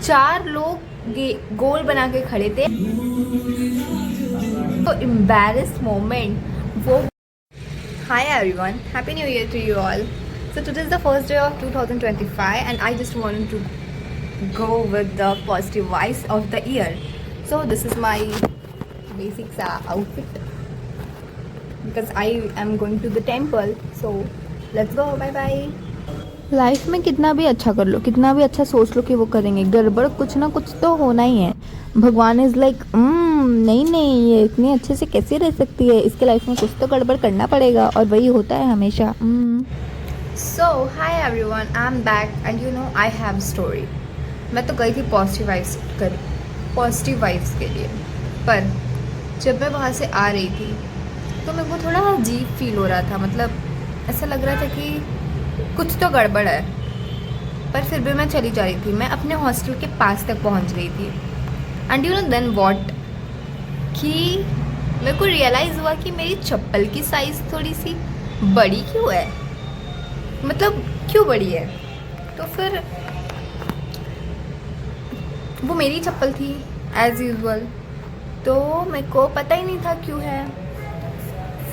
चार लोग गोल बना के खड़े थे, तो एम्बैरेस मोमेंट वो। Hi everyone, Happy New Year to you all. So today is the first day of 2025 and I just wanted to go with the positive vibes of the year. So this is my basic outfit because I am going to the temple. So let's go, bye bye. Life में कितना भी अच्छा कर लो, कितना भी अच्छा सोच लो कि वो करेंगे, गड़बड़ कुछ ना कुछ तो होना ही है। भगवान इज़ लाइक नहीं नहीं, ये इतने अच्छे से कैसे रह सकती है, इसके लाइफ में कुछ तो गड़बड़ करना पड़ेगा, और वही होता है हमेशा। So hi everyone, I am back and you know I have story. मैं तो गई थी पॉजिटिव वाइब्स के लिए, पर जब मैं वहाँ से आ रही थी तो मेरे को थोड़ा अजीब फील हो रहा था। मतलब ऐसा लग रहा था कि कुछ तो गड़बड़ है, पर फिर भी मैं चली जा रही थी। मैं अपने हॉस्टल के पास तक पहुंच गई थी and you know then what, कि मेरे को रियलाइज़ हुआ कि मेरी चप्पल की साइज़ थोड़ी सी बड़ी क्यों है। मतलब क्यों बड़ी है? तो फिर वो मेरी चप्पल थी एज़ यूजुअल, तो मेरे को पता ही नहीं था क्यों है।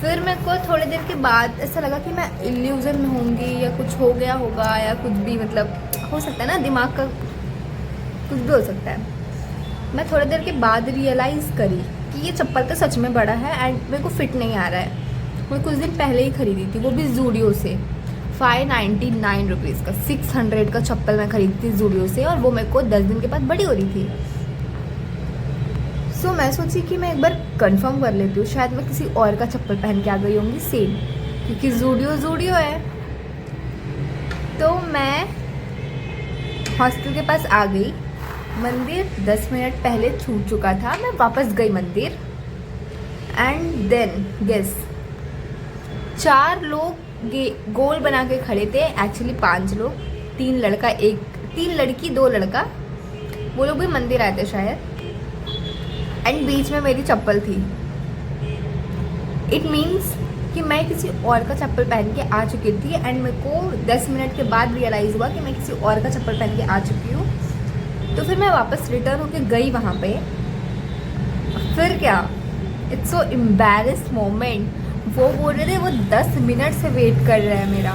फिर मेरे को थोड़ी देर के बाद ऐसा लगा कि मैं इल्यूज़न में होंगी या कुछ हो गया होगा या कुछ भी, मतलब हो सकता है ना, दिमाग का कुछ भी हो सकता है। मैं थोड़ी देर के बाद रियलाइज़ करी कि ये चप्पल तो सच में बड़ा है एंड मेरे को फिट नहीं आ रहा है। मैं कुछ दिन पहले ही ख़रीदी थी, वो भी जूडियो से, 599 रुपीज़ का, 600 का चप्पल मैं खरीदी थी जूडियो से, और वो मेरे को 10 दिन के बाद बड़ी हो रही थी। सो मैं सोची कि मैं एक बार कंफर्म कर लेती हूँ, शायद मैं किसी और का चप्पल पहन के आ गई होंगी सेम, क्योंकि जूडियो है। तो मैं हॉस्टल के पास आ गई। मंदिर 10 मिनट पहले छूट चुका था, मैं वापस गई मंदिर एंड देन गेस, चार लोग गोल बना के खड़े थे, एक्चुअली 5 लोग, 3 लड़की 2 लड़का, वो लोग भी मंदिर आए थे शायद, एंड बीच में मेरी चप्पल थी। इट मीन्स कि मैं किसी और का चप्पल पहन के आ चुकी थी एंड मेरे को 10 मिनट के बाद रियलाइज़ हुआ कि मैं किसी और का चप्पल पहन के आ चुकी हूँ। तो फिर मैं वापस रिटर्न होके गई वहाँ पे। फिर क्या, इट्स सो एम्बैरेस मोमेंट। वो बोल रहे थे वो 10 मिनट से वेट कर रहे हैं मेरा,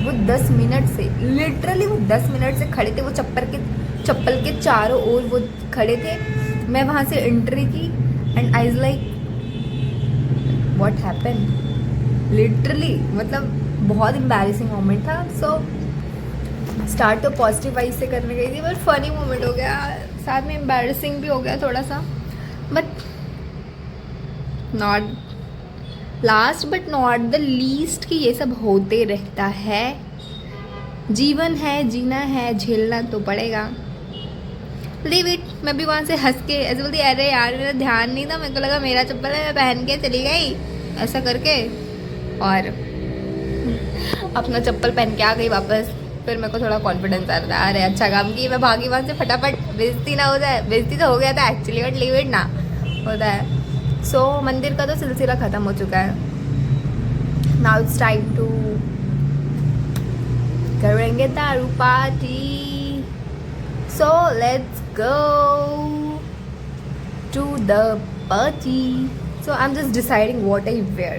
वो 10 मिनट से, लिटरली वो 10 मिनट से खड़े थे। वो चप्पल के चारों ओर वो खड़े थे। मैं वहाँ से एंट्री की and I was like what happen, literally मतलब बहुत एम्बैरेसिंग मोमेंट था। सो स्टार्ट तो पॉजिटिव वाइज से करने गई थी, बट फनी मोमेंट हो गया, साथ में एम्बैरेसिंग भी हो गया थोड़ा सा, but not last but not the least, कि ये सब होते रहता है, जीवन है, जीना है, झेलना तो पड़ेगा। Leave it. मैं भी वहाँ से हंस के ऐसे बोलती, अरे यार मेरा ध्यान नहीं था, मेरे को लगा मेरा चप्पल है, मैं पहन के चली गई ऐसा करके, और अपना चप्पल पहन के आ गई वापस। फिर मेरे को थोड़ा कॉन्फिडेंस आ रहा था, अरे अच्छा काम की मैं भागी वहाँ से फटाफट, बेइज्जती ना हो जाए। बेइज्जती तो हो गया था एक्चुअली, बट लीव इट ना, होता है। सो मंदिर का तो सिलसिला ख़त्म हो चुका है। नाउ इट्स टाइम टू करेंगे दारू party. So let's go to the party. So I'm just deciding what I wear.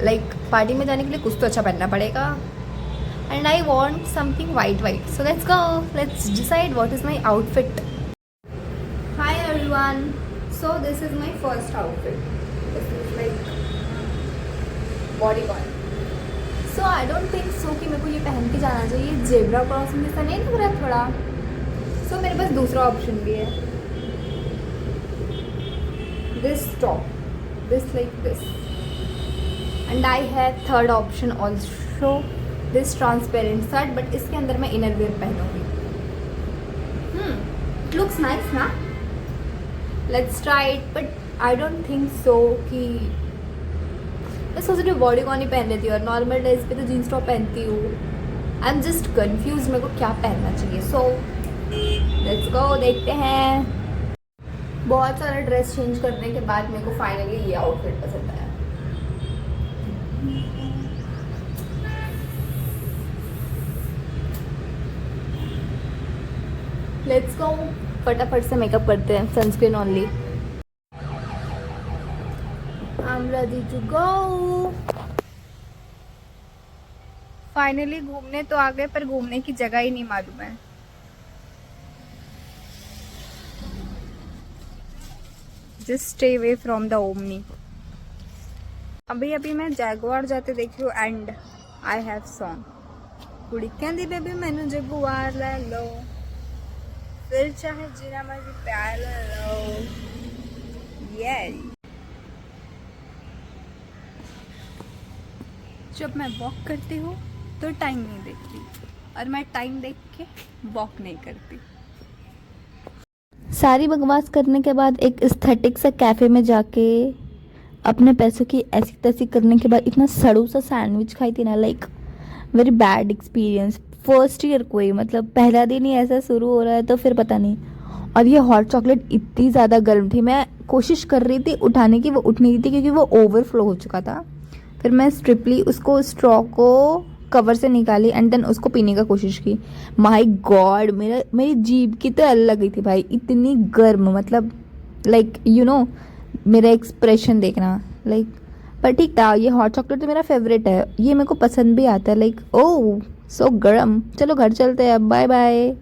Like party में जाने के लिए कुछ तो अच्छा पहनना पड़ेगा, and I want something white. So let's go. Let's decide what is my outfit. Hi everyone. So this is my first outfit. This is like bodycon. So I don't think so कि मेरे को ये पहन के जाना चाहिए, zebra crossing जैसा नहीं लग रहा थोड़ा। तो मेरे पास दूसरा ऑप्शन भी है, this top, this like this, and I have third option also, this transparent shirt, but इसके अंदर मैं इनर वेयर पहनूंगी। इट लुक्स नाइस ना, let's try it, but I don't think so कि मैं सोच रही हूँ बॉडीकॉन ही पहन लेती हूँ, और नॉर्मल डेज पे तो जीन्स टॉप पहनती हूँ। आई एम जस्ट कन्फ्यूज मेरे को क्या पहनना चाहिए। सो लेट्स गो, देखते हैं। बहुत सारा ड्रेस चेंज करने के बाद मेरे को फाइनली ये आउटफिट पसंद आया। लेट्स गो, फटाफट से मेकअप करते हैं, sunscreen only. I am ready to go. Finally घूमने तो आ गए, पर घूमने की जगह ही नहीं मालूम है। Just stay away from the omni. अभी मैं जैगुआर जाते देख रही हूँ एंड आई हैव सॉन्ग कुड़ी कहती बेबी मैनू जगुआर ले लो, फिर चाहे जिना मर्जी प्यार ले लो। ये जब मैं वॉक करती हूँ तो टाइम नहीं देखती, और मैं टाइम देख के वॉक नहीं करती। सारी बकवास करने के बाद एक एस्थेटिक सा कैफ़े में जाके अपने पैसों की ऐसी तैसी करने के बाद इतना सड़ू सा सैंडविच खाई थी ना, like very bad experience. First year कोई मतलब पहला दिन ही ऐसा शुरू हो रहा है तो फिर पता नहीं। और ये हॉट चॉकलेट इतनी ज़्यादा गर्म थी, मैं कोशिश कर रही थी उठाने की, वो उठ नहीं रही थी क्योंकि वो ओवरफ्लो हो चुका था। फिर मैं स्ट्रिपली उसको स्ट्रॉ को कवर से निकाली एंड देन उसको पीने का कोशिश की। माय गॉड, मेरी जीभ की तो अलग गई थी भाई, इतनी गर्म, मतलब लाइक यू नो मेरा एक्सप्रेशन देखना लाइक। पर ठीक था, ये हॉट चॉकलेट तो मेरा फेवरेट है, ये मेरे को पसंद भी आता है, लाइक ओह सो गर्म। चलो घर चलते हैं अब, बाय बाय।